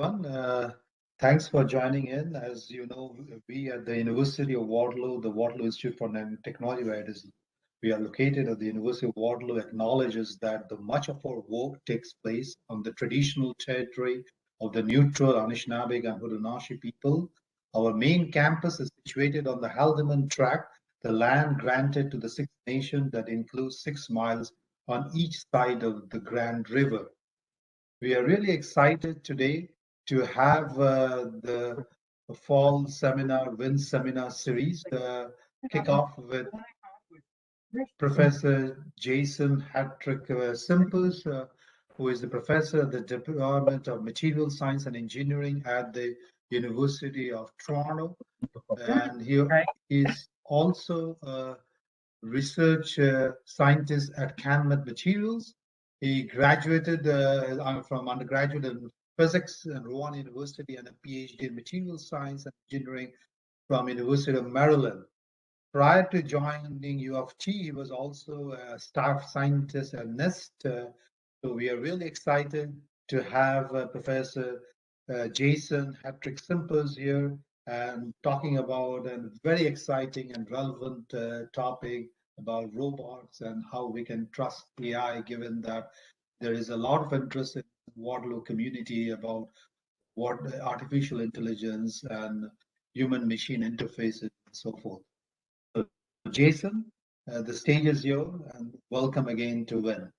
everyone. Thanks for joining in. As you know, we at the University of Waterloo, the Waterloo Institute for Nanotechnology, where we are located at the University of Waterloo, acknowledges that the much of our work takes place on the traditional territory of the neutral Anishinaabe and Haudenosaunee people. Our main campus is situated on the Haldeman Tract, the land granted to the Six Nations that includes 6 miles on each side of the Grand River. We are really excited today to have the fall seminar, WIN seminar series, kick off with Professor Jason Hattrick Simpers, who is the professor at the Department of Material Science and Engineering at the University of Toronto. And he is also a research scientist at CanmetMATERIALS. He graduated from undergraduate in physics at Rowan University and a PhD in material science and engineering from University of Maryland. Prior to joining U of T, he was also a staff scientist at NIST. So we are really excited to have Professor Jason Hattrick Simpers here and talking about a very exciting and relevant topic about robots and how we can trust AI, given that there is a lot of interest in the Waterloo community about what artificial intelligence and human machine interfaces and so forth. So, Jason, the stage is yours, and welcome again to WIN.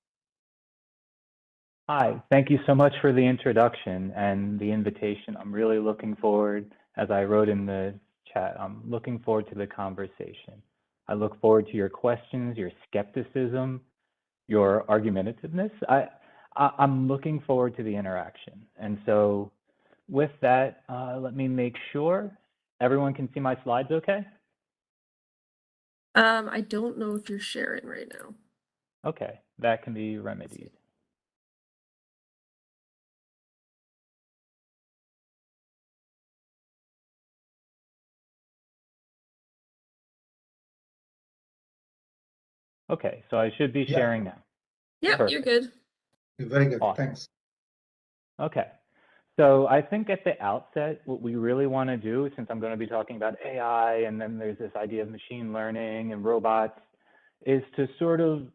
Hi, thank you so much for the introduction and the invitation. I'm really looking forward, as I wrote in the chat, I'm looking forward to the conversation. I look forward to your questions, your skepticism, your argumentativeness. I'm looking forward to the interaction. And so with that, let me make sure everyone can see my slides okay? I don't know if you're sharing right now. Okay, that can be remedied. Okay, so I should be sharing now. Yeah, you're good. You're very good, Awesome. Thanks. Okay, so I think at the outset, what we really want to do, since I'm going to be talking about AI, and then there's this idea of machine learning and robots, is to sort of,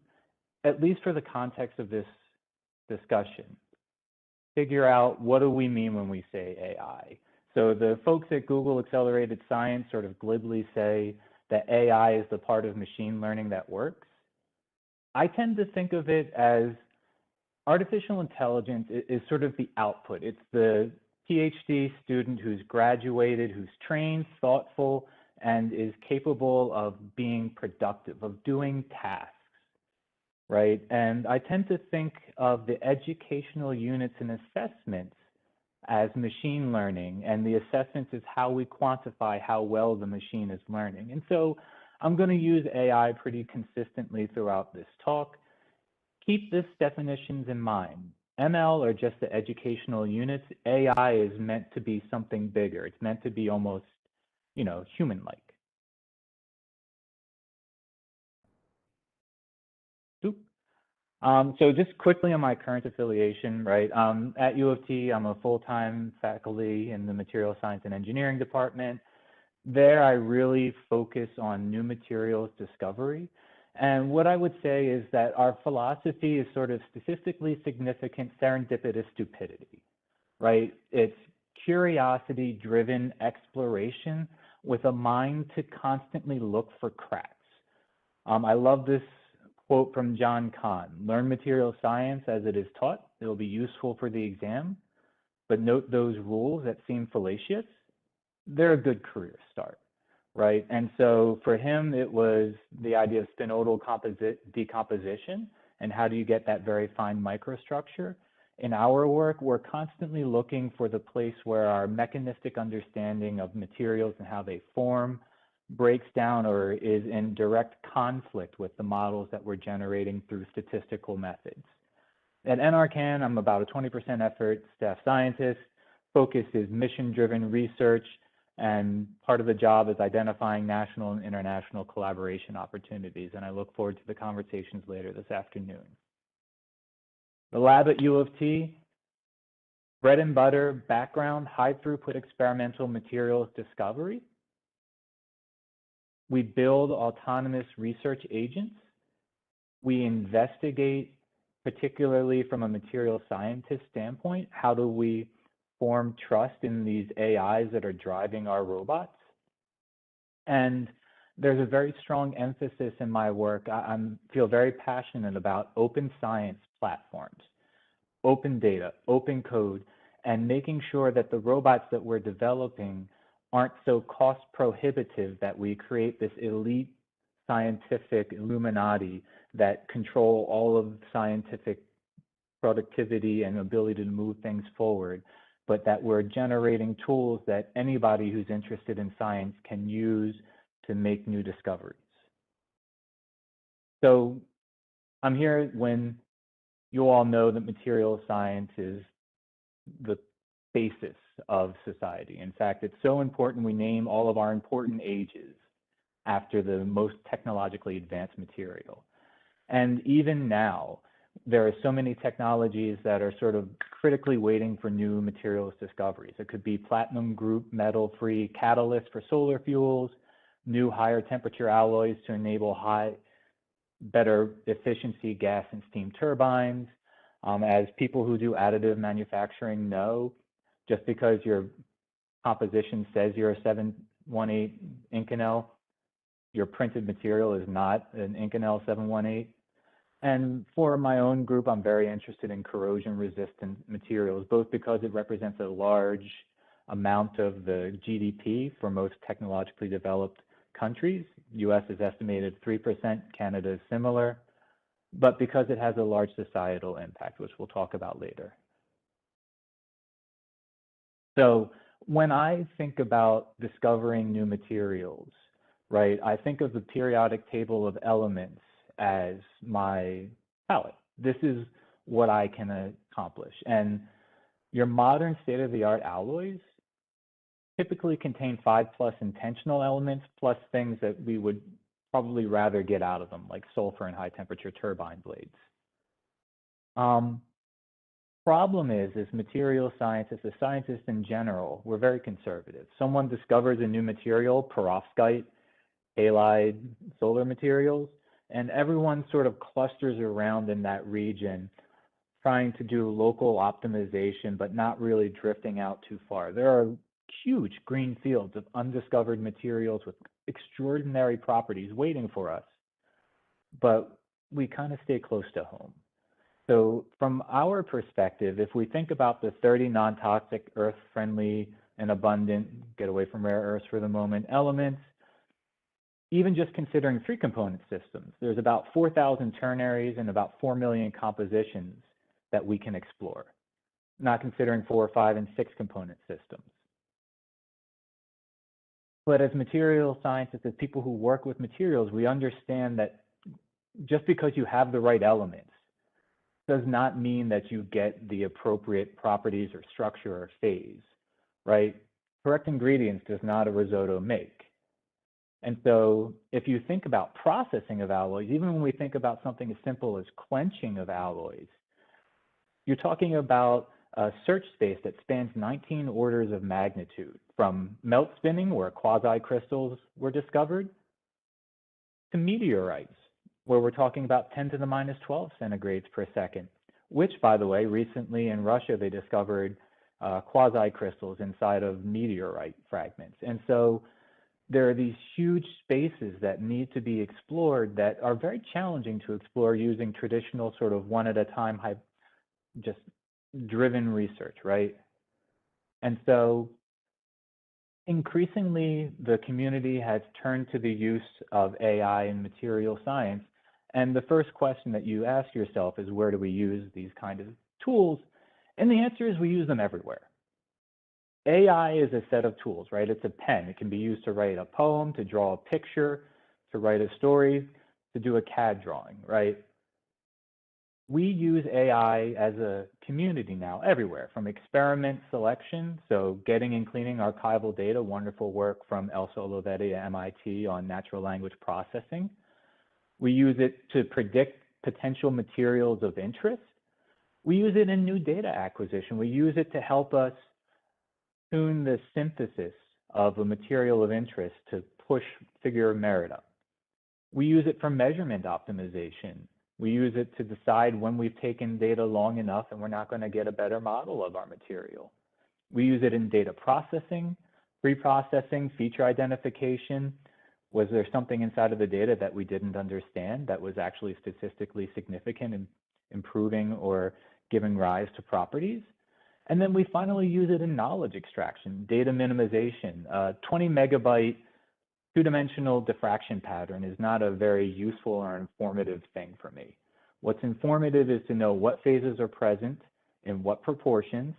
at least for the context of this discussion, figure out what do we mean when we say AI. So the folks at Google Accelerated Science sort of glibly say that AI is the part of machine learning that works. I tend to think of it as artificial intelligence is sort of the output. It's the PhD student who's graduated, who's trained, thoughtful, and is capable of being productive, of doing tasks, right? And I tend to think of the educational units and assessments as machine learning, and the assessments is how we quantify how well the machine is learning. And so I'm going to use AI pretty consistently throughout this talk. Keep these definitions in mind. ML are just the educational units. AI is meant to be something bigger. It's meant to be almost, human-like. So just quickly on my current affiliation, right? At U of T, I'm a full-time faculty in the Material Science and Engineering department. There, I really focus on new materials discovery. And what I would say is that our philosophy is sort of statistically significant serendipitous stupidity, right? It's curiosity-driven exploration with a mind to constantly look for cracks. I love this quote from John Kahn: "Learn material science as it is taught. It will be useful for the exam, but note those rules that seem fallacious. They're a good career start." Right. And so for him, it was the idea of spinodal decomposition and how do you get that very fine microstructure. In our work, we're constantly looking for the place where our mechanistic understanding of materials and how they form breaks down or is in direct conflict with the models that we're generating through statistical methods. At NRCan, I'm about a 20% effort staff scientist. Focus is mission-driven research, and part of the job is identifying national and international collaboration opportunities, and I look forward to the conversations later this afternoon. The lab at U of T, Bread and butter background, high throughput experimental materials discovery. We build autonomous research agents. We investigate, particularly from a material scientist standpoint, how do we form trust in these AIs that are driving our robots? And there's a very strong emphasis in my work. I feel very passionate about open science platforms, open data, open code, and making sure that the robots that we're developing aren't so cost prohibitive that we create this elite scientific Illuminati that control all of scientific productivity and ability to move things forward, but that we're generating tools that anybody who's interested in science can use to make new discoveries. So I'm here when you all know that material science is the basis of society. In fact, it's so important we name all of our important ages after the most technologically advanced material. And even now, there are so many technologies that are sort of critically waiting for new materials discoveries. It could be platinum group metal-free catalysts for solar fuels, new higher temperature alloys to enable better efficiency gas and steam turbines. As people who do additive manufacturing know, just because your composition says you're a 718 Inconel, your printed material is not an Inconel 718. And for my own group, I'm very interested in corrosion-resistant materials, both because it represents a large amount of the GDP for most technologically developed countries. US is estimated 3%, Canada is similar, but because it has a large societal impact, which we'll talk about later. So when I think about discovering new materials, right, I think of the periodic table of elements as my palette. This is what I can accomplish. And your modern state-of-the-art alloys typically contain 5+ intentional elements, plus things that we would probably rather get out of them, like sulfur and high temperature turbine blades. Problem is material scientists, as scientists in general, we're very conservative. Someone discovers a new material, perovskite, halide, solar materials, and everyone sort of clusters around in that region, trying to do local optimization, but not really drifting out too far. There are huge green fields of undiscovered materials with extraordinary properties waiting for us, but we kind of stay close to home. So from our perspective, if we think about the 30 non-toxic, earth-friendly, and abundant, get away from rare earths for the moment, elements, even just considering 3-component systems, there's about 4,000 ternaries and about 4 million compositions that we can explore, not considering 4, 5, and 6-component systems. But as material scientists, as people who work with materials, we understand that just because you have the right elements does not mean that you get the appropriate properties or structure or phase, right? Correct ingredients does not a risotto make. And so if you think about processing of alloys, even when we think about something as simple as quenching of alloys, you're talking about a search space that spans 19 orders of magnitude, from melt spinning, where quasi-crystals were discovered, to meteorites, where we're talking about 10 to the minus 12 centigrades per second, which, by the way, recently in Russia, they discovered quasi-crystals inside of meteorite fragments. And so there are these huge spaces that need to be explored that are very challenging to explore using traditional sort of one-at-a-time just driven research, right? And so increasingly, the community has turned to the use of AI in material science. And the first question that you ask yourself is, where do we use these kind of tools? And the answer is we use them everywhere. AI is a set of tools, right? It's a pen. It can be used to write a poem, to draw a picture, to write a story, to do a CAD drawing, right? We use AI as a community now everywhere, from experiment selection, so getting and cleaning archival data, wonderful work from Elsa Olivetti at MIT on natural language processing. We use it to predict potential materials of interest. We use it in new data acquisition. We use it to help us tune the synthesis of a material of interest to push figure of merit up. We use it for measurement optimization. We use it to decide when we've taken data long enough and we're not going to get a better model of our material. We use it in data processing, pre-processing, feature identification. Was there something inside of the data that we didn't understand that was actually statistically significant in improving or giving rise to properties? And then we finally use it in knowledge extraction, data minimization. 20 megabyte two-dimensional diffraction pattern is not a very useful or informative thing for me. What's informative is to know what phases are present, in what proportions,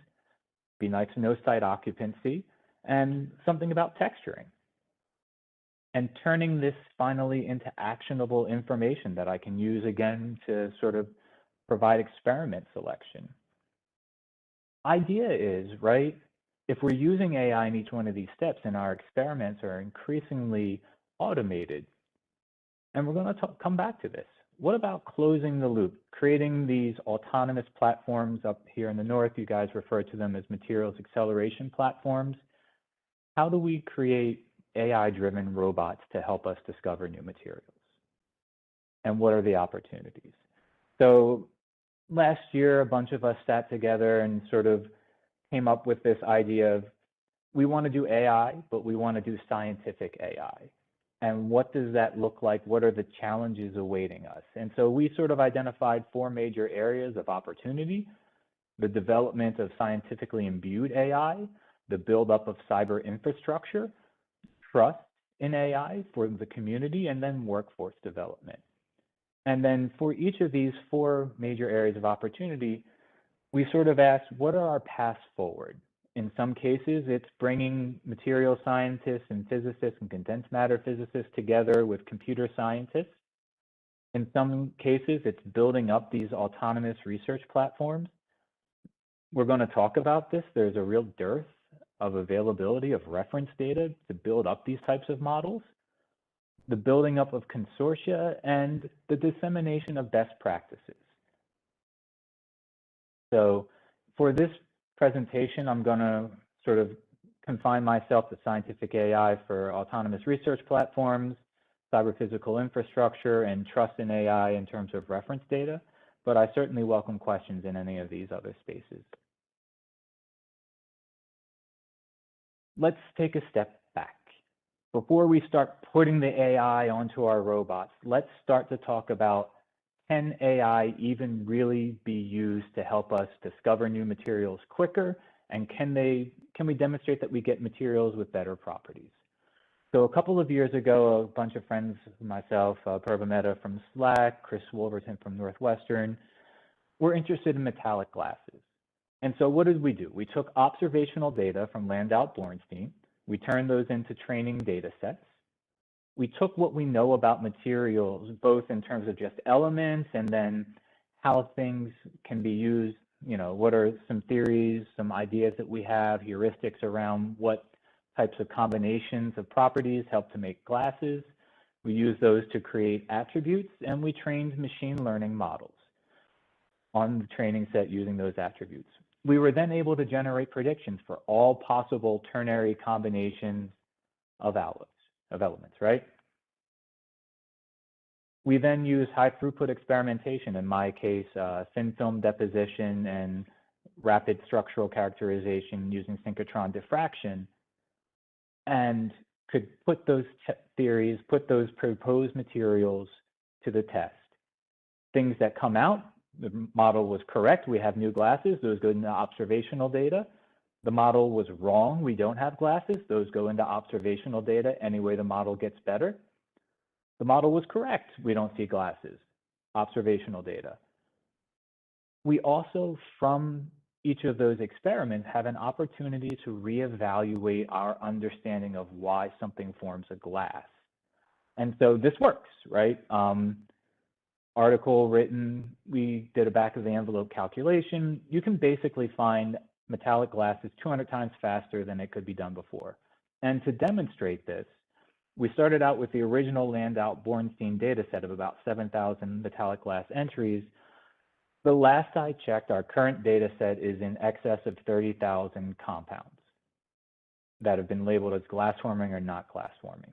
be nice to know site occupancy, and something about texturing. And turning this finally into actionable information that I can use again to sort of provide experiment selection. Idea is, right, if we're using AI in each one of these steps and our experiments are increasingly automated, and we're going to come back to this, what about closing the loop, creating these autonomous platforms up here in the north? You guys refer to them as materials acceleration platforms. How do we create AI-driven robots to help us discover new materials? And what are the opportunities? So last year, a bunch of us sat together and sort of came up with this idea of we want to do AI, but we want to do scientific AI. And what does that look like? What are the challenges awaiting us? And so we sort of identified 4 major areas of opportunity: the development of scientifically imbued AI, the buildup of cyber infrastructure, trust in AI for the community, and then workforce development. And then for each of these 4 major areas of opportunity, we sort of asked, what are our paths forward? In some cases, it's bringing material scientists and physicists and condensed matter physicists together with computer scientists. In some cases, it's building up these autonomous research platforms. We're going to talk about this. There's a real dearth of availability of reference data to build up these types of models, the building up of consortia, and the dissemination of best practices. So for this presentation, I'm going to sort of confine myself to scientific AI for autonomous research platforms, cyber-physical infrastructure, and trust in AI in terms of reference data, but I certainly welcome questions in any of these other spaces. Let's take a step back. Before we start putting the AI onto our robots, let's start to talk about, can AI even really be used to help us discover new materials quicker? And can we demonstrate that we get materials with better properties? So a couple of years ago, a bunch of friends, myself, Purva Mehta from Slack, Chris Wolverton from Northwestern, were interested in metallic glasses. And so what did we do? We took observational data from Landau-Bornstein. We turned those into training data sets. We took what we know about materials, both in terms of just elements and then how things can be used, what are some theories, some ideas that we have, heuristics around what types of combinations of properties help to make glasses. We used those to create attributes, and we trained machine learning models on the training set using those attributes. We were then able to generate predictions for all possible ternary combinations of elements, right? We then use high throughput experimentation, in my case, thin film deposition and rapid structural characterization using synchrotron diffraction, and could put those theories, put those proposed materials to the test. Things that come out, the model was correct, we have new glasses, those go into observational data. The model was wrong, we don't have glasses, those go into observational data. Anyway, the model gets better. The model was correct, we don't see glasses, observational data. We also, from each of those experiments, have an opportunity to reevaluate our understanding of why something forms a glass. And so this works, right? Article written, we did a back of the envelope calculation. You can basically find metallic glasses 200 times faster than it could be done before. And to demonstrate this, we started out with the original Landau-Bornstein data set of about 7,000 metallic glass entries. The last I checked, our current data set is in excess of 30,000 compounds that have been labeled as glass forming or not glass forming.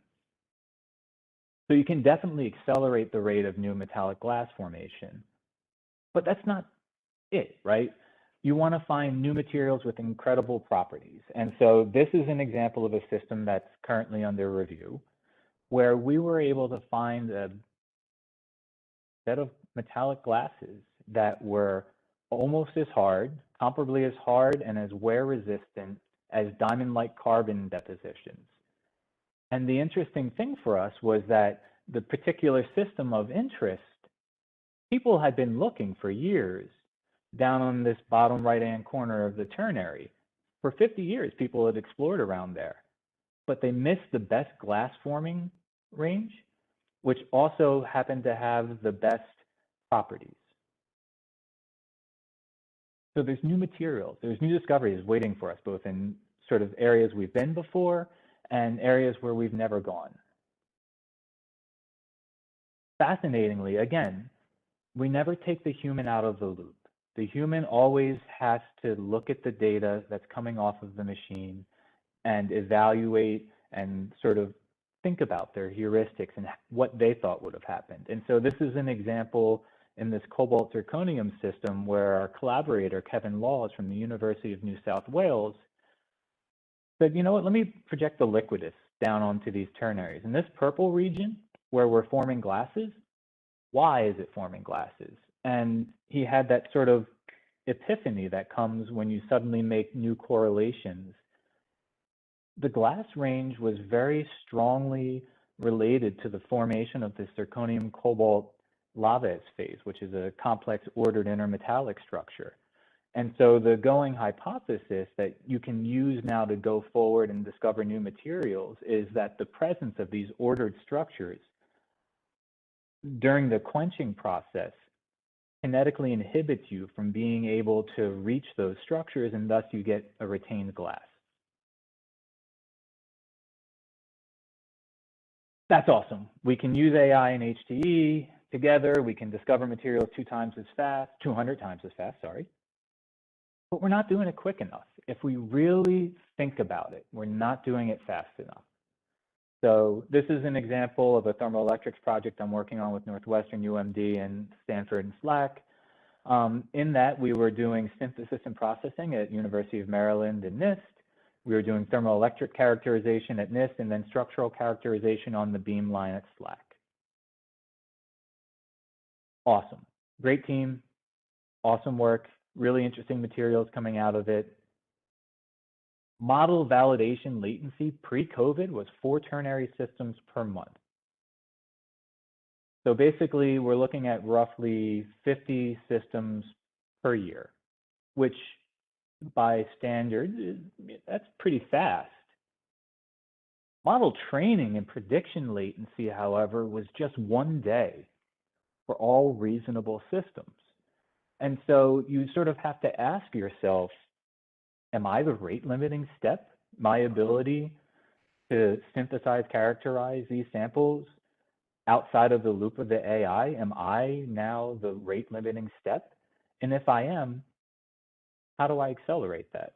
So you can definitely accelerate the rate of new metallic glass formation, but that's not it, right? You want to find new materials with incredible properties. And so this is an example of a system that's currently under review, where we were able to find a set of metallic glasses that were almost as hard, comparably as hard, and as wear resistant as diamond-like carbon depositions. And the interesting thing for us was that the particular system of interest, people had been looking for years down on this bottom right-hand corner of the ternary. For 50 years, people had explored around there, but they missed the best glass forming range, which also happened to have the best properties. So there's new materials, there's new discoveries waiting for us, both in sort of areas we've been before and areas where we've never gone. Fascinatingly, again, we never take the human out of the loop. The human always has to look at the data that's coming off of the machine and evaluate and sort of think about their heuristics and what they thought would have happened. And so this is an example in this cobalt zirconium system where our collaborator, Kevin Laws from the University of New South Wales, said, you know what, let me project the liquidus down onto these ternaries. In this purple region where we're forming glasses, why is it forming glasses? And he had that sort of epiphany that comes when you suddenly make new correlations. The glass range was very strongly related to the formation of the zirconium cobalt Laves phase, which is a complex ordered intermetallic structure. And so the going hypothesis that you can use now to go forward and discover new materials is that the presence of these ordered structures during the quenching process kinetically inhibits you from being able to reach those structures, and thus you get a retained glass. That's awesome. We can use AI and HTE together. We can discover materials 200 times as fast, sorry. But we're not doing it quick enough. If we really think about it, we're not doing it fast enough. So this is an example of a thermoelectrics project I'm working on with Northwestern, UMD, and Stanford and SLAC. In that, we were doing synthesis and processing at University of Maryland and NIST. We were doing thermoelectric characterization at NIST and then structural characterization on the beamline at SLAC. Awesome. Great team. Awesome work. Really interesting materials coming out of it. Model validation latency pre-COVID was 4 ternary systems per month. So basically, we're looking at roughly 50 systems per year, which by standard, that's pretty fast. Model training and prediction latency, however, was just 1 day for all reasonable systems. And so you sort of have to ask yourself, am I the rate limiting step? My ability to synthesize, characterize these samples outside of the loop of the AI, am I now the rate limiting step? And if I am, how do I accelerate that?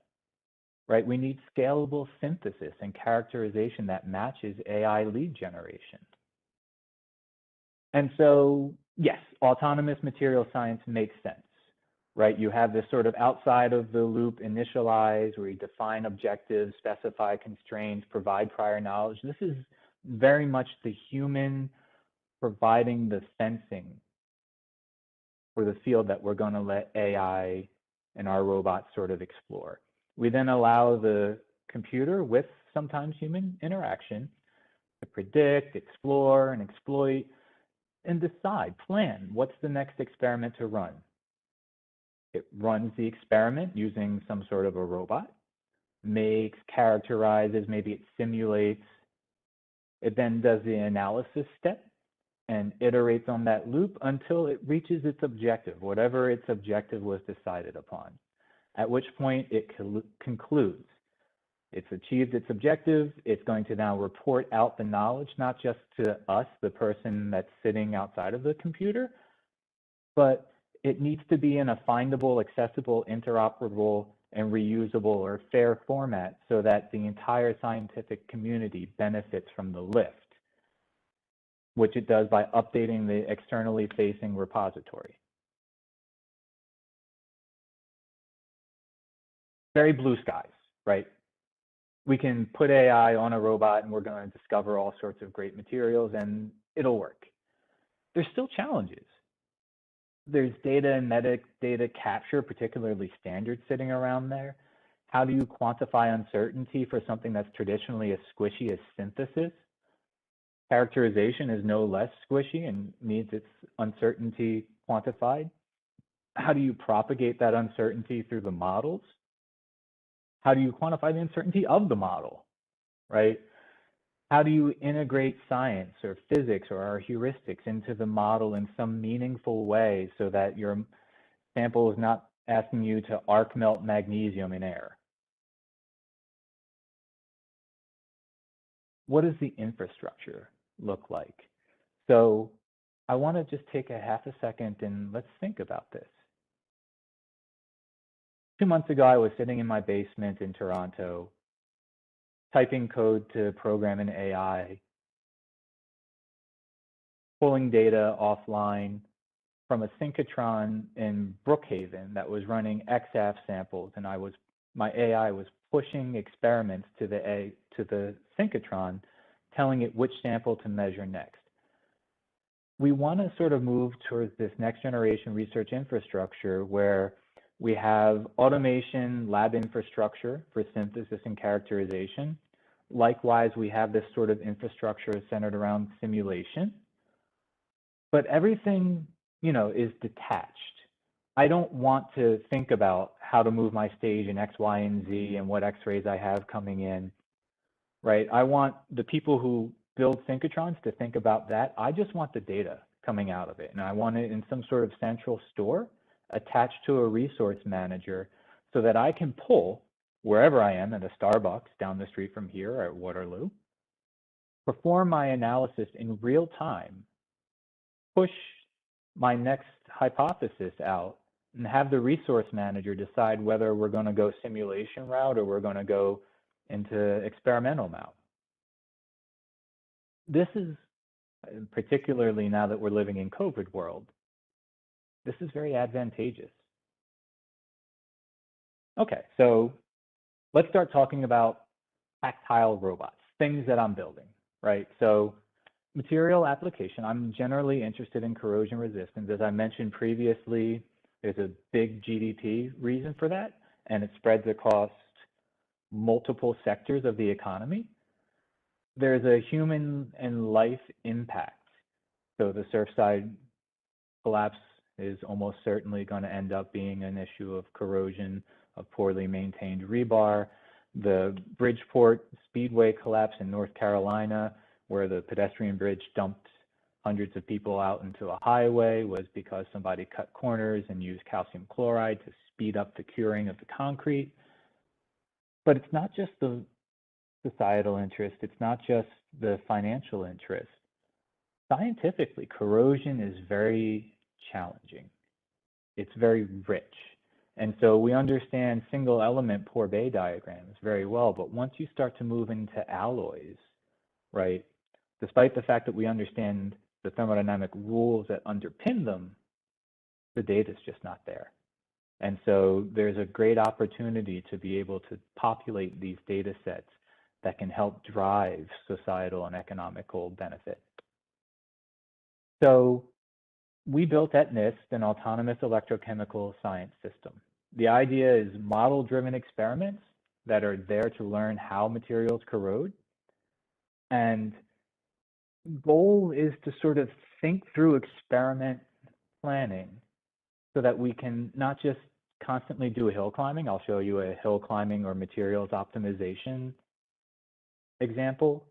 Right? We need scalable synthesis and characterization that matches AI lead generation. And so, yes, autonomous material science makes sense, right? You have this sort of outside of the loop initialize where you define objectives, specify constraints, provide prior knowledge. This is very much the human providing the sensing for the field that we're going to let AI and our robots sort of explore. We then allow the computer with sometimes human interaction to predict, explore, and exploit, and decide, plan, what's the next experiment to run. It runs the experiment using some sort of a robot, makes, characterizes, maybe it simulates. It then does the analysis step and iterates on that loop until it reaches its objective, whatever its objective was decided upon, at which point it concludes. It's achieved its objective. It's going to now report out the knowledge, not just to us, the person that's sitting outside of the computer, but it needs to be in a findable, accessible, interoperable, and reusable or fair format so that the entire scientific community benefits from the lift, which it does by updating the externally facing repository. Very blue skies, right? We can put AI on a robot and we're going to discover all sorts of great materials and it'll work. There's still challenges. There's data and metadata capture, particularly standards sitting around there. How do you quantify uncertainty for something that's traditionally as squishy as synthesis? Characterization is no less squishy and needs its uncertainty quantified. How do you propagate that uncertainty through the models? How do you quantify the uncertainty of the model, right? How do you integrate science or physics or our heuristics into the model in some meaningful way so that your sample is not asking you to arc melt magnesium in air? What does the infrastructure look like? So I want to just take a half a second and let's think about this. 2 months ago, I was sitting in my basement in Toronto, typing code to program an AI, pulling data offline from a synchrotron in Brookhaven that was running XAF samples, and my AI was pushing experiments to the synchrotron, telling it which sample to measure next. We want to sort of move towards this next generation research infrastructure where we have automation lab infrastructure for synthesis and characterization. Likewise, we have this sort of infrastructure centered around simulation. But everything, is detached. I don't want to think about how to move my stage in X, Y, and Z and what X-rays I have coming in, right? I want the people who build synchrotrons to think about that. I just want the data coming out of it. And I want it in some sort of central store attached to a resource manager so that I can pull wherever I am at a Starbucks down the street from here or at Waterloo, perform my analysis in real time, push my next hypothesis out, and have the resource manager decide whether we're going to go simulation route or we're going to go into experimental route. This is, particularly now that we're living in COVID world, this is very advantageous. Okay, so let's start talking about tactile robots, things that I'm building, right? So material application, I'm generally interested in corrosion resistance. As I mentioned previously, there's a big GDP reason for that, and it spreads across multiple sectors of the economy. There's a human and life impact. So the Surfside collapse is almost certainly going to end up being an issue of corrosion, of poorly maintained rebar. The Bridgeport Speedway collapse in North Carolina, where the pedestrian bridge dumped hundreds of people out into a highway, was because somebody cut corners and used calcium chloride to speed up the curing of the concrete. But it's not just the societal interest, it's not just the financial interest. Scientifically, corrosion is very challenging. It's very rich. And so we understand single element Poor-Bay diagrams very well, but once you start to move into alloys, right, despite the fact that we understand the thermodynamic rules that underpin them, the data is just not there. And so there's a great opportunity to be able to populate these data sets that can help drive societal and economical benefit. So we built at NIST an autonomous electrochemical science system. The idea is model-driven experiments that are there to learn how materials corrode. And goal is to sort of think through experiment planning so that we can not just constantly do a hill climbing. I'll show you a hill climbing or materials optimization example,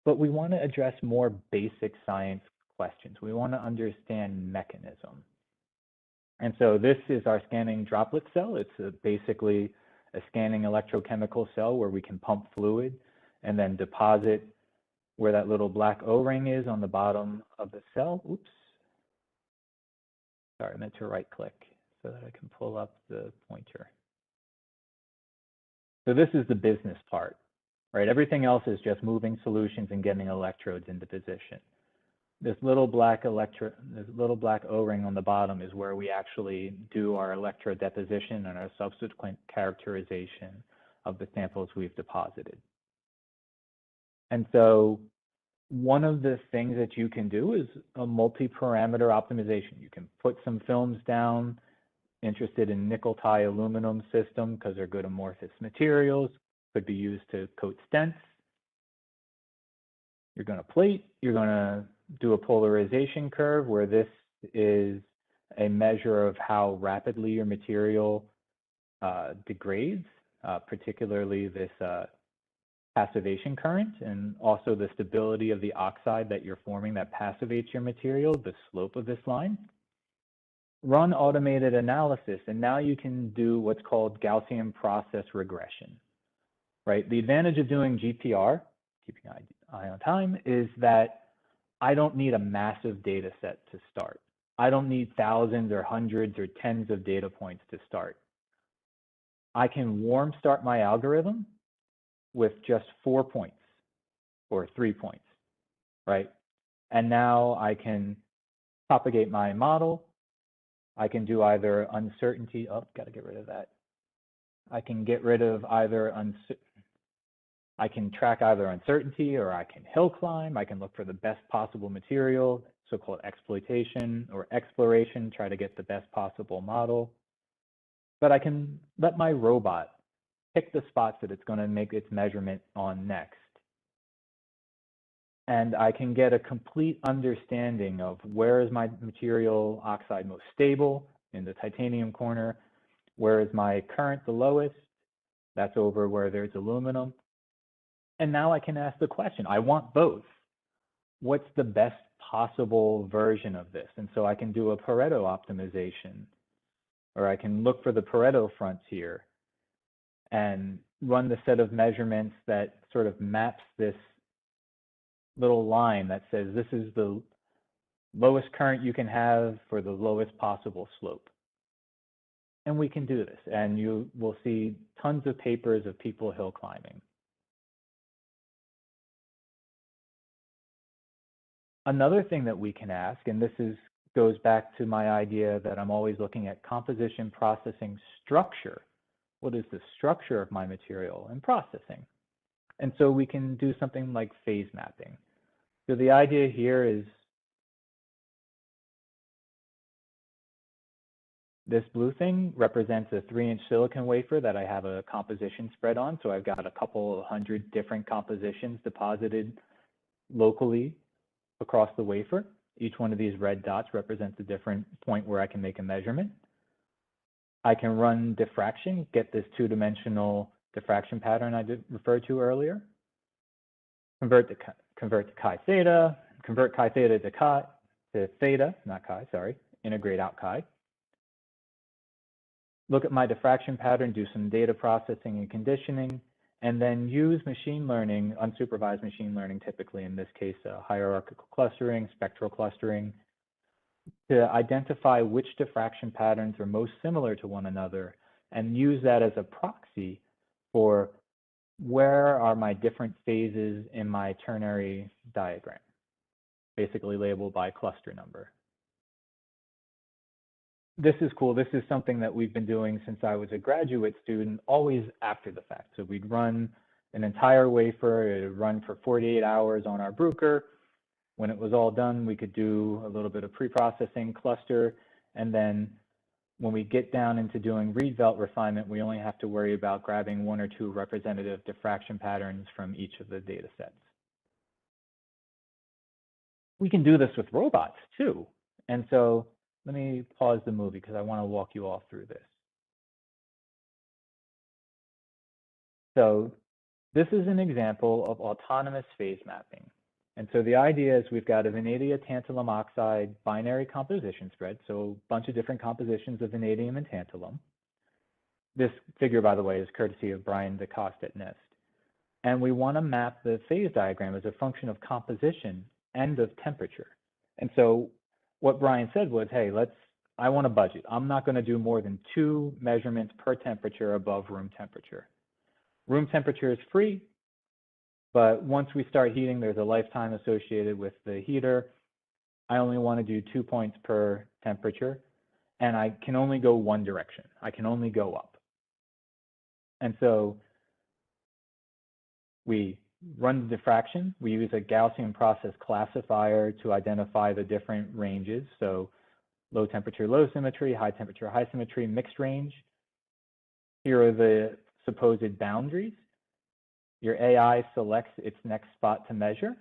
but we want to address more basic science questions. We want to understand mechanism. And so this is our scanning droplet cell. It's basically a scanning electrochemical cell where we can pump fluid and then deposit where that little black O-ring is on the bottom of the cell. Oops. sorry, I meant to right click so that I can pull up the pointer. So this is the business part, right? Everything else is just moving solutions and getting electrodes into position. This little black O-ring on the bottom is where we actually do our electrode deposition and our subsequent characterization of the samples we've deposited. And so one of the things that you can do is a multi-parameter optimization. You can put some films down, interested in nickel tie aluminum system because they're good amorphous materials, could be used to coat stents. You're going to plate, you're going to do a polarization curve where this is a measure of how rapidly your material degrades, particularly this passivation current, and also the stability of the oxide that you're forming that passivates your material, the slope of this line. Run automated analysis, and now you can do what's called Gaussian process regression, right? The advantage of doing GPR, keeping an eye on time, is that I don't need a massive data set to start. I don't need thousands or hundreds or tens of data points to start. I can warm start my algorithm with just 4 points or 3 points, right? And now I can propagate my model. I can do either uncertainty, oh, gotta get rid of that. I can get rid of either, I can track either uncertainty or I can hill climb. I can look for the best possible material, so-called exploitation or exploration, try to get the best possible model. But I can let my robot pick the spots that it's going to make its measurement on next. And I can get a complete understanding of where is my material oxide most stable in the titanium corner, where is my current the lowest, that's over where there's aluminum. And now I can ask the question, I want both. What's the best possible version of this? And so I can do a Pareto optimization, or I can look for the Pareto frontier and run the set of measurements that sort of maps this little line that says this is the lowest current you can have for the lowest possible slope. And we can do this, and you will see tons of papers of people hill climbing. Another thing that we can ask, and this goes back to my idea that I'm always looking at composition, processing, structure. What is the structure of my material and processing? And so we can do something like phase mapping. So the idea here is this blue thing represents a 3-inch silicon wafer that I have a composition spread on. So I've got a couple hundred different compositions deposited locally across the wafer. Each one of these red dots represents a different point where I can make a measurement. I can run diffraction, get this 2-dimensional diffraction pattern I referred to earlier. Convert to chi theta, convert chi theta to theta, not chi, sorry, integrate out chi. Look at my diffraction pattern, do some data processing and conditioning, and then use machine learning, unsupervised machine learning, typically in this case, hierarchical clustering, spectral clustering, to identify which diffraction patterns are most similar to one another and use that as a proxy for where are my different phases in my ternary diagram, basically labeled by cluster number. This is cool. This is something that we've been doing since I was a graduate student, always after the fact. So we'd run an entire wafer, it would run for 48 hours on our Bruker. When it was all done, we could do a little bit of pre-processing, cluster, and then when we get down into doing Rietveld refinement, we only have to worry about grabbing 1 or 2 representative diffraction patterns from each of the data sets. We can do this with robots too. And so let me pause the movie because I want to walk you all through this. So this is an example of autonomous phase mapping. And so the idea is we've got a vanadium tantalum oxide binary composition spread, so a bunch of different compositions of vanadium and tantalum. This figure, by the way, is courtesy of Brian DeCoste at NIST. And we want to map the phase diagram as a function of composition and of temperature. And so what Brian said was, hey, let's I want a budget. I'm not going to do more than 2 measurements per temperature above room temperature. Room temperature is free, but once we start heating, there's a lifetime associated with the heater. I only want to do 2 points per temperature, and I can only go one direction. I can only go up. And so we run the diffraction. We use a Gaussian process classifier to identify the different ranges. So low temperature, low symmetry, high temperature, high symmetry, mixed range. Here are the supposed boundaries. Your AI selects its next spot to measure,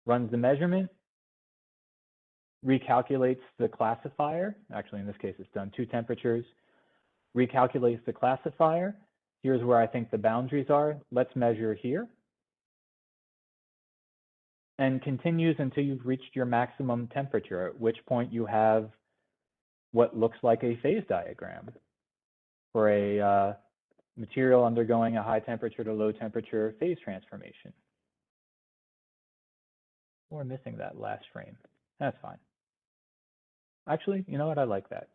runs the measurement, recalculates the classifier. Actually, in this case, it's done 2 temperatures. Recalculates the classifier. Here's where I think the boundaries are. Let's measure here. And continues until you've reached your maximum temperature, at which point you have what looks like a phase diagram for a material undergoing a high temperature to low temperature phase transformation. We're missing that last frame. That's fine. Actually, you know what? I like that.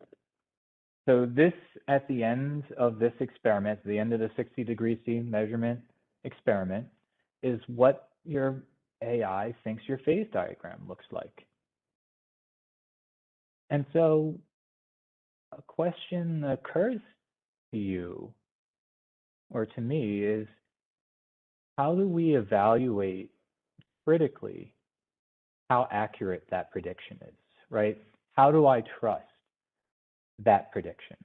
So this, at the end of this experiment, the end of the 60°C measurement experiment, is what your AI thinks your phase diagram looks like. And so a question occurs to you, or to me, is how do we evaluate critically how accurate that prediction is, right? How do I trust that prediction?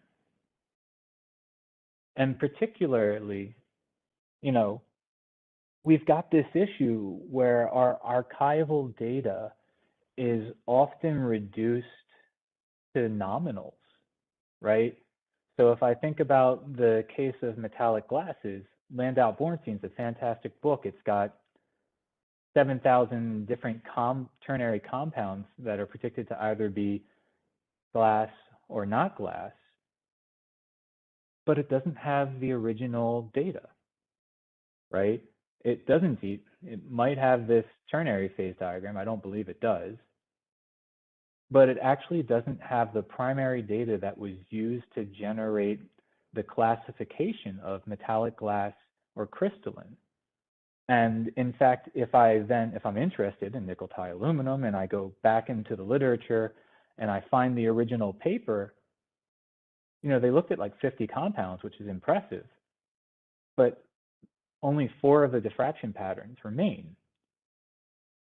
And particularly, you know, we've got this issue where our archival data is often reduced to nominals, right? So if I think about the case of metallic glasses, Landau-Bornstein's a fantastic book. It's got 7,000 different ternary compounds that are predicted to either be glass or not glass, but it doesn't have the original data, right? It doesn't, it might have this ternary phase diagram. I don't believe it does, but it actually doesn't have the primary data that was used to generate the classification of metallic glass or crystalline. And in fact, if I'm interested in nickel tie aluminum and I go back into the literature and I find the original paper, you know, they looked at like 50 compounds, which is impressive, but only 4 of the diffraction patterns remain.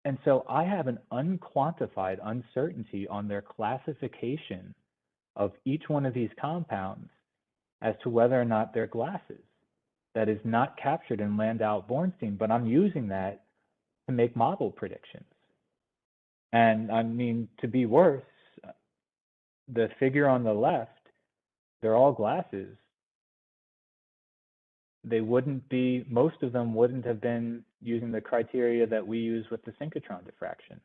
And so I have an unquantified uncertainty on their classification of each one of these compounds as to whether or not they're glasses. That is not captured in Landau-Bornstein, but I'm using that to make model predictions. And I mean, to be worse, the figure on the left, they're all glasses. They wouldn't be, most of them wouldn't have been using the criteria that we use with the synchrotron diffraction.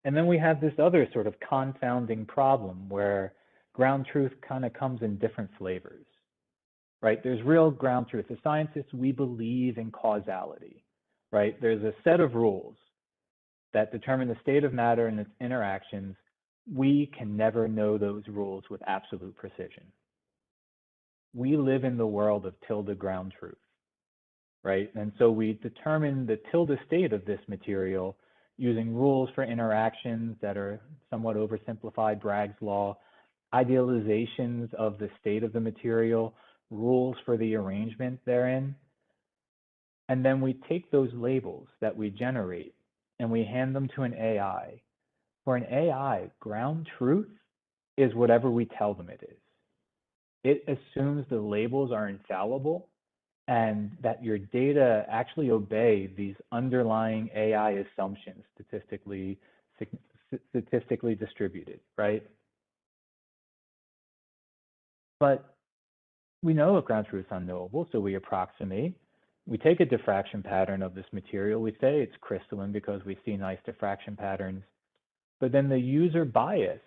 And then we have this other sort of confounding problem where ground truth kind of comes in different flavors, right? There's real ground truth. As scientists, we believe in causality, right? There's a set of rules that determine the state of matter and its interactions. We can never know those rules with absolute precision. We live in the world of tilde ground truth, right? And so we determine the tilde state of this material using rules for interactions that are somewhat oversimplified, Bragg's law, idealizations of the state of the material, rules for the arrangement therein. And then we take those labels that we generate and we hand them to an AI. For an AI, ground truth is whatever we tell them it is. It assumes the labels are infallible and that your data actually obey these underlying AI assumptions, statistically distributed, right? But we know that ground truth is unknowable, so we approximate. We take a diffraction pattern of this material. We say it's crystalline because we see nice diffraction patterns. But then the user bias,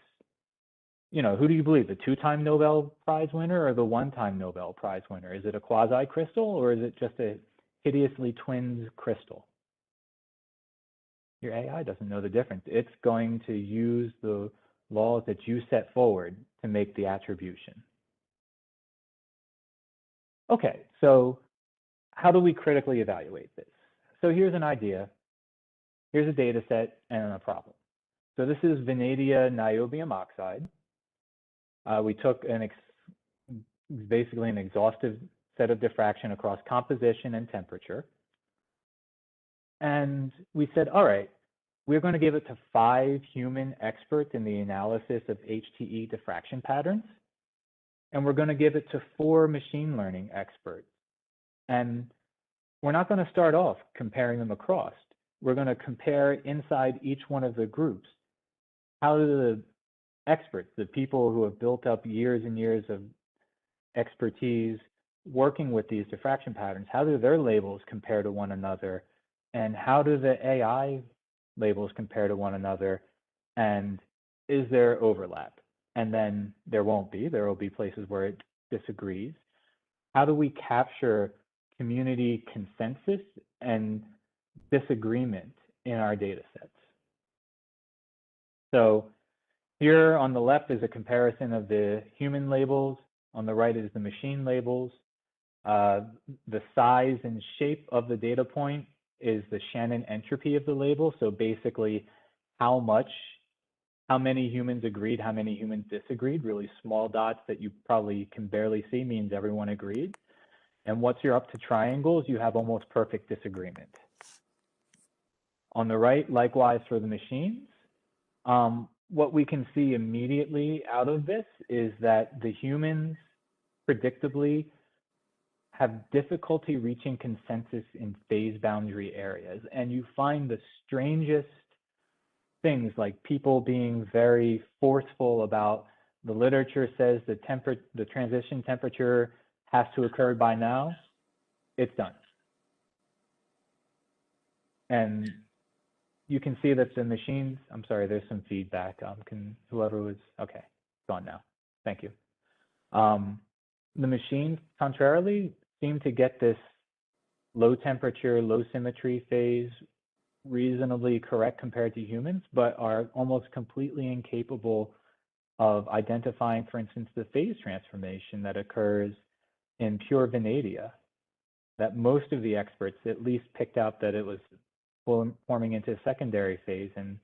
you know, who do you believe, the 2-time Nobel Prize winner or the 1-time Nobel Prize winner? Is it a quasi-crystal or is it just a hideously twinned crystal? Your AI doesn't know the difference. It's going to use the laws that you set forward to make the attribution. Okay, so how do we critically evaluate this? So here's an idea. Here's a data set and a problem. So this is vanadium niobium oxide. We took basically an exhaustive set of diffraction across composition and temperature. And we said, all right, we're going to give it to 5 human experts in the analysis of HTE diffraction patterns. And we're going to give it to 4 machine learning experts. And we're not going to start off comparing them across. We're going to compare inside each one of the groups. How do the experts, the people who have built up years and years of expertise working with these diffraction patterns, how do their labels compare to one another? And how do the AI labels compare to one another? And is there overlap? And then there won't be. There will be places where it disagrees. How do we capture community consensus and disagreement in our data sets? So here on the left is a comparison of the human labels. On the right is the machine labels. The size and shape of the data point is the Shannon entropy of the label. So basically how many humans agreed, how many humans disagreed. Really small dots that you probably can barely see means everyone agreed. And once you're up to triangles, you have almost perfect disagreement. On the right, likewise for the machines, what we can see immediately out of this is that the humans predictably have difficulty reaching consensus in phase boundary areas. And you find the strangest things, like people being very forceful about the literature says the transition temperature has to occur by now. It's done. And you can see that the machines, I'm sorry, there's some feedback. Can whoever was, okay, it's gone now. Thank you. The machines, contrarily, seem to get this low temperature, low symmetry phase reasonably correct compared to humans, but are almost completely incapable of identifying, for instance, the phase transformation that occurs in pure vanadium, that most of the experts at least picked out that it was forming into a secondary phase, and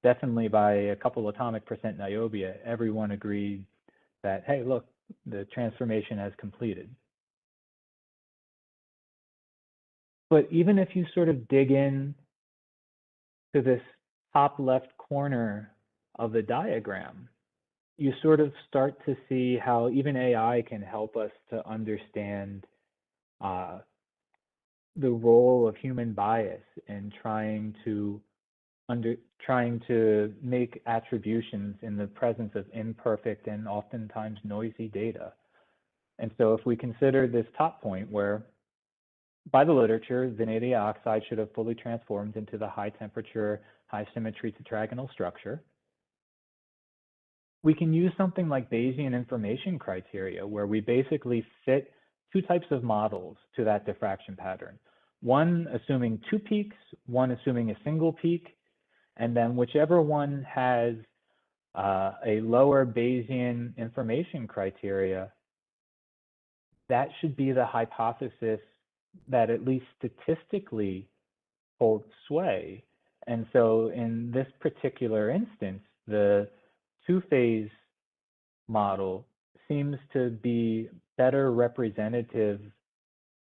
definitely by a couple atomic percent niobia, everyone agreed that, hey, look, the transformation has completed. But even if you sort of dig in to this top left corner of the diagram, you sort of start to see how even AI can help us to understand the role of human bias in trying to make attributions in the presence of imperfect and oftentimes noisy data. And so if we consider this top point where, by the literature, vanadium oxide should have fully transformed into the high temperature, high symmetry tetragonal structure, we can use something like Bayesian information criteria, where we basically fit 2 types of models to that diffraction pattern. One assuming 2 peaks, one assuming a single peak, and then whichever one has a lower Bayesian information criteria, that should be the hypothesis that at least statistically holds sway. And so in this particular instance, the 2-phase model seems to be better representative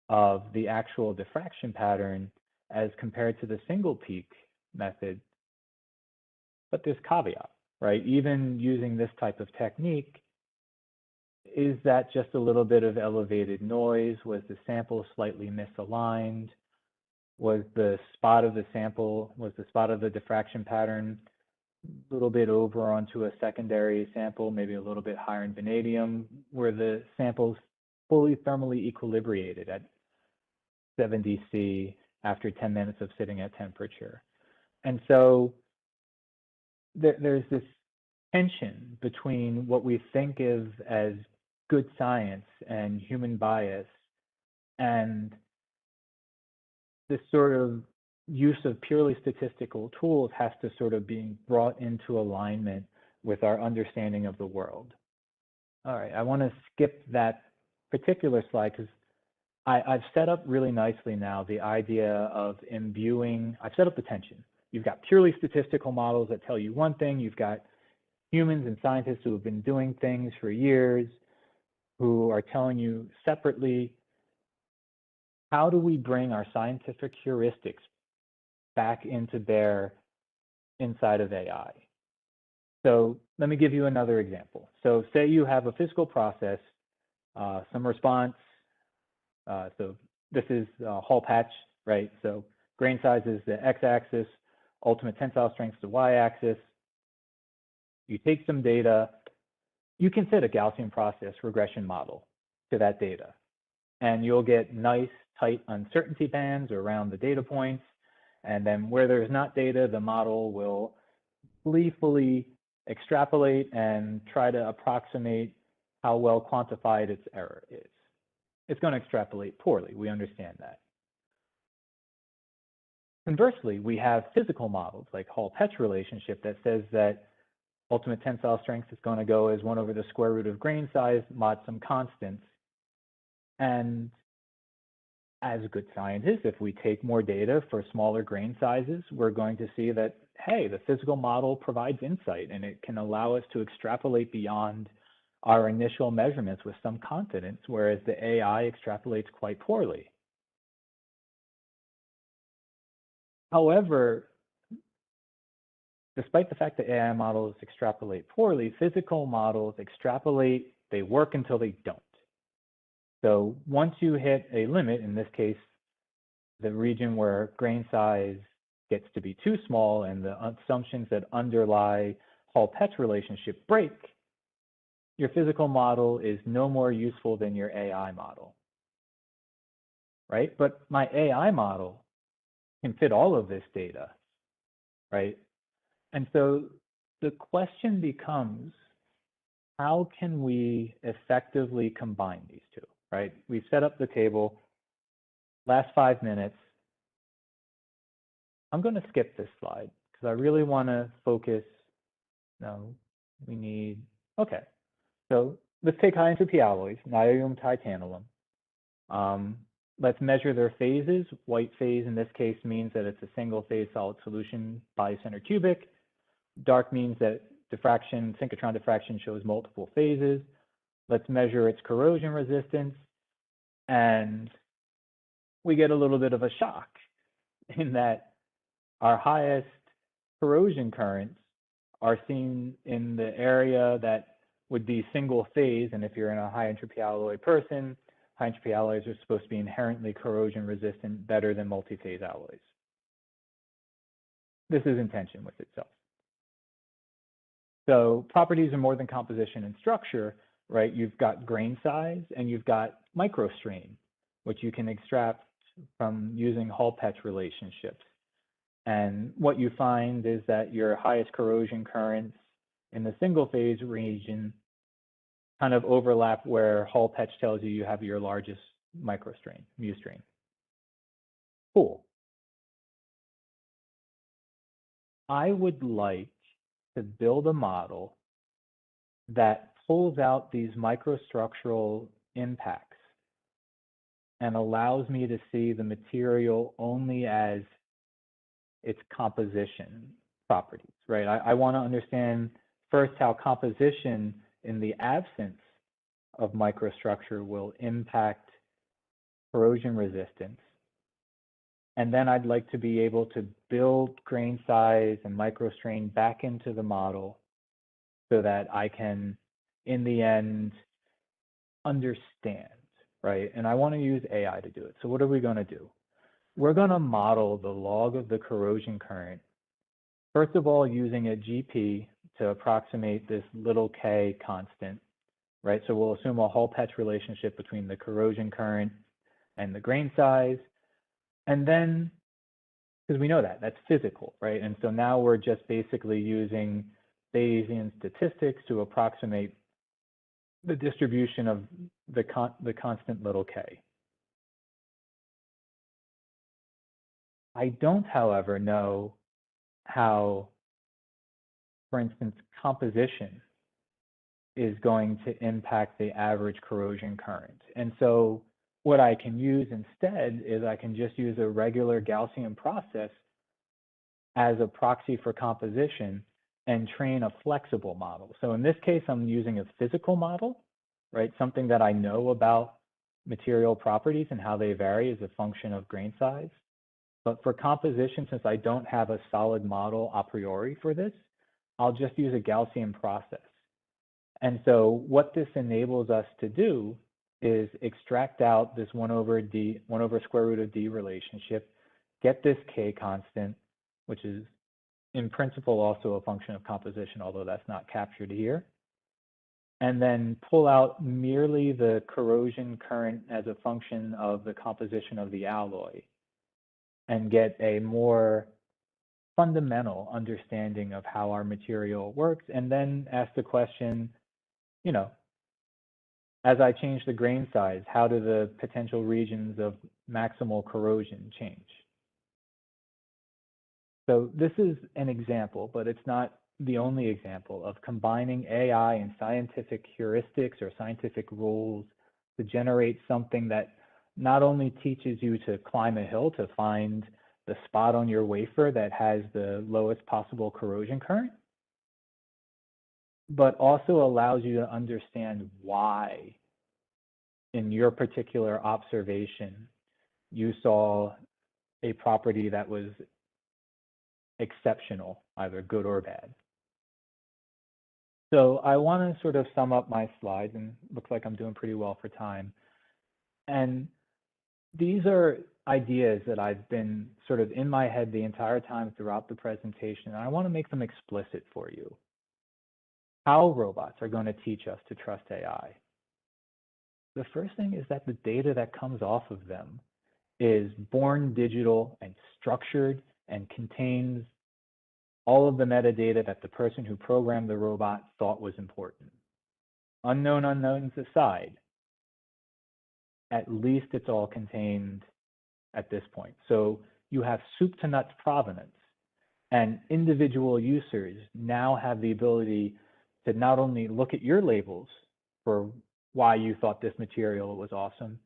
of the actual diffraction pattern as compared to the single peak method. But there's caveat, right? Even using this type of technique, is that just a little bit of elevated noise? Was the sample slightly misaligned? Was the spot of the sample, was the spot of the diffraction pattern a little bit over onto a secondary sample, maybe a little bit higher in vanadium? Were the samples fully thermally equilibrated at 70 C after 10 minutes of sitting at temperature? And so there's this tension between what we think of as good science and human bias, and this sort of use of purely statistical tools has to sort of be brought into alignment with our understanding of the world. All right, I want to skip that particular slide because I've set up really nicely now the idea of imbuing, I've set up the tension. You've got purely statistical models that tell you one thing, you've got humans and scientists who have been doing things for years, who are telling you separately, how do we bring our scientific heuristics back into bear inside of AI? So let me give you another example. So say you have a physical process, some response. So this is Hall patch, right? So grain size is the x-axis, ultimate tensile strength is the y-axis. You take some data, you can fit a Gaussian process regression model to that data, and you'll get nice, tight uncertainty bands around the data points. And then where there's not data, the model will gleefully extrapolate and try to approximate how well quantified its error is. It's going to extrapolate poorly. We understand that. Conversely, we have physical models like Hall-Petch relationship that says that ultimate tensile strength is going to go as 1 over the square root of grain size mod some constants. And as good scientists, if we take more data for smaller grain sizes, we're going to see that, hey, the physical model provides insight and it can allow us to extrapolate beyond our initial measurements with some confidence, whereas the AI extrapolates quite poorly. However, despite the fact that AI models extrapolate poorly, physical models extrapolate, they work until they don't. So once you hit a limit, in this case, the region where grain size gets to be too small and the assumptions that underlie Hall-Petch relationship break, your physical model is no more useful than your AI model, right? But my AI model can fit all of this data, right? And so the question becomes, how can we effectively combine these two, right? We've set up the table, last 5 minutes. I'm going to skip this slide because I really want to focus. No, we need, okay. So let's take high entropy alloys, niobium, titanium. Let's measure their phases. White phase in this case means that it's a single phase solid solution, biocenter cubic. Dark means that diffraction, synchrotron diffraction shows multiple phases. Let's measure its corrosion resistance. And we get a little bit of a shock in that our highest corrosion currents are seen in the area that would be single phase. And if you're in a high entropy alloy person, high entropy alloys are supposed to be inherently corrosion resistant, better than multi-phase alloys. This is in tension with itself. So properties are more than composition and structure, right? You've got grain size and you've got microstrain, which you can extract from using Hall-Petch relationships. And what you find is that your highest corrosion currents in the single phase region kind of overlap where Hall-Petch tells you you have your largest microstrain, mu strain. Cool. I would like to build a model that pulls out these microstructural impacts and allows me to see the material only as its composition properties, right? I want to understand first how composition in the absence of microstructure will impact corrosion resistance. And then I'd like to be able to build grain size and microstrain back into the model so that I can, in the end, understand, right? And I want to use AI to do it. So what are we going to do? We're going to model the log of the corrosion current, first of all, using a GP to approximate this little k constant, right? So we'll assume a Hall-Petch relationship between the corrosion current and the grain size. And then, because we know that, that's physical, right? And so now we're just basically using Bayesian statistics to approximate the distribution of the constant little k. I don't, however, know how, for instance, composition is going to impact the average corrosion current. And so what I can use instead is I can just use a regular Gaussian process as a proxy for composition and train a flexible model. So in this case, I'm using a physical model, right? Something that I know about material properties and how they vary as a function of grain size. But for composition, since I don't have a solid model a priori for this, I'll just use a Gaussian process. And so what this enables us to do is extract out this 1 over square root of d relationship, get this k constant, which is in principle also a function of composition, although that's not captured here, and then pull out merely the corrosion current as a function of the composition of the alloy and get a more fundamental understanding of how our material works, and then ask the question, you know, as I change the grain size, how do the potential regions of maximal corrosion change? So this is an example, but it's not the only example of combining AI and scientific heuristics or scientific rules to generate something that not only teaches you to climb a hill to find the spot on your wafer that has the lowest possible corrosion current, but also allows you to understand why, in your particular observation, you saw a property that was exceptional, either good or bad. So I want to sort of sum up my slides, and it looks like I'm doing pretty well for time. And these are ideas that I've been sort of in my head the entire time throughout the presentation, and I want to make them explicit for you. How robots are going to teach us to trust AI. The first thing is that the data that comes off of them is born digital and structured and contains all of the metadata that the person who programmed the robot thought was important. Unknown unknowns aside, at least it's all contained at this point. So you have soup to nuts provenance, and individual users now have the ability to not only look at your labels for why you thought this material was awesome,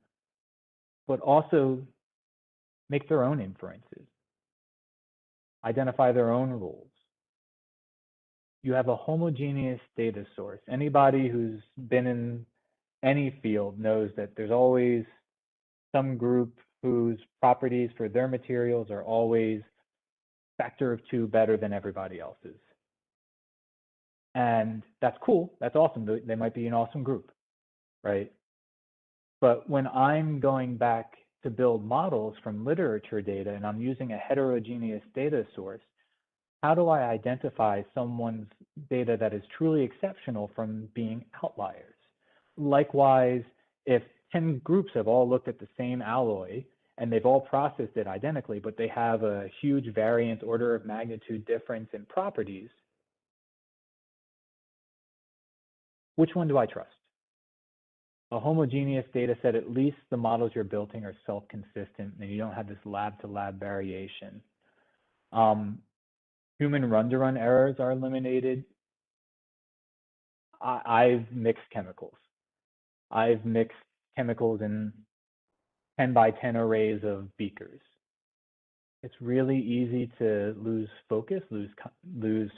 but also make their own inferences, identify their own rules. You have a homogeneous data source. Anybody who's been in any field knows that there's always some group whose properties for their materials are always factor of 2 better than everybody else's. And that's cool, that's awesome. They might be an awesome group, right? But when I'm going back to build models from literature data and I'm using a heterogeneous data source, how do I identify someone's data that is truly exceptional from being outliers? Likewise, if 10 groups have all looked at the same alloy and they've all processed it identically, but they have a huge variance, order of magnitude difference in properties, which one do I trust? A homogeneous data set, at least the models you're building are self-consistent and you don't have this lab-to-lab variation. Human run-to-run errors are eliminated. I've mixed chemicals. I've mixed chemicals in 10 by 10 arrays of beakers. It's really easy to lose focus, lose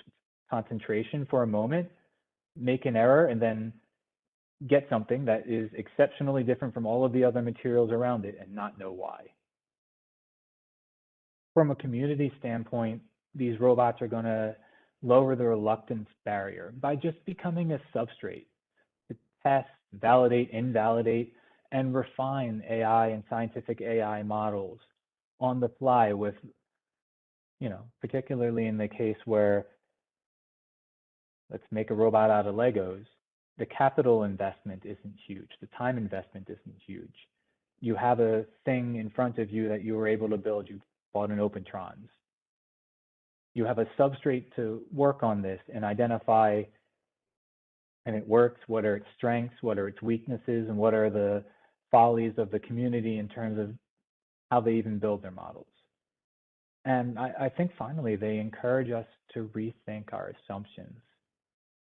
concentration for a moment, make an error, and then get something that is exceptionally different from all of the other materials around it and not know why. From a community standpoint, these robots are going to lower the reluctance barrier by just becoming a substrate to test, validate, invalidate, and refine AI and scientific AI models on the fly with, you know, particularly in the case where let's make a robot out of Legos, the capital investment isn't huge. The time investment isn't huge. You have a thing in front of you that you were able to build. You bought an OpenTrons. You have a substrate to work on this and identify, and it works, what are its strengths, what are its weaknesses, and what are the follies of the community in terms of how they even build their models. And I think finally, they encourage us to rethink our assumptions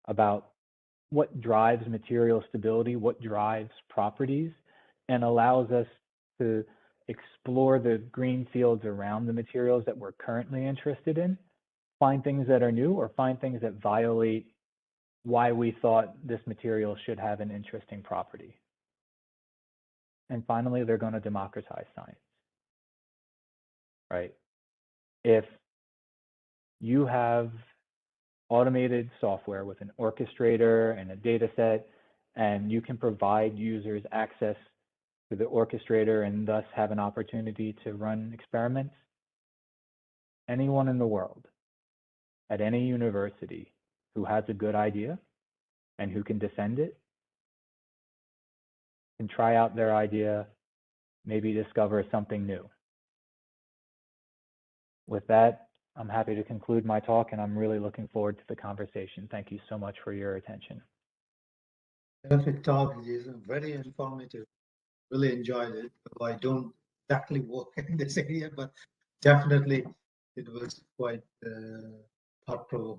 about what drives material stability, what drives properties, and allows us to explore the green fields around the materials that we're currently interested in, find things that are new, or find things that violate why we thought this material should have an interesting property. And finally, they're going to democratize science, right? If you have automated software with an orchestrator and a data set, and you can provide users access to the orchestrator and thus have an opportunity to run experiments, anyone in the world at any university who has a good idea and who can defend it can try out their idea, maybe discover something new. With that, I'm happy to conclude my talk, and I'm really looking forward to the conversation. Thank you so much for your attention. Terrific talk, Jason. Very informative. Really enjoyed it. I don't exactly work in this area, but definitely it was quite thought-provoking.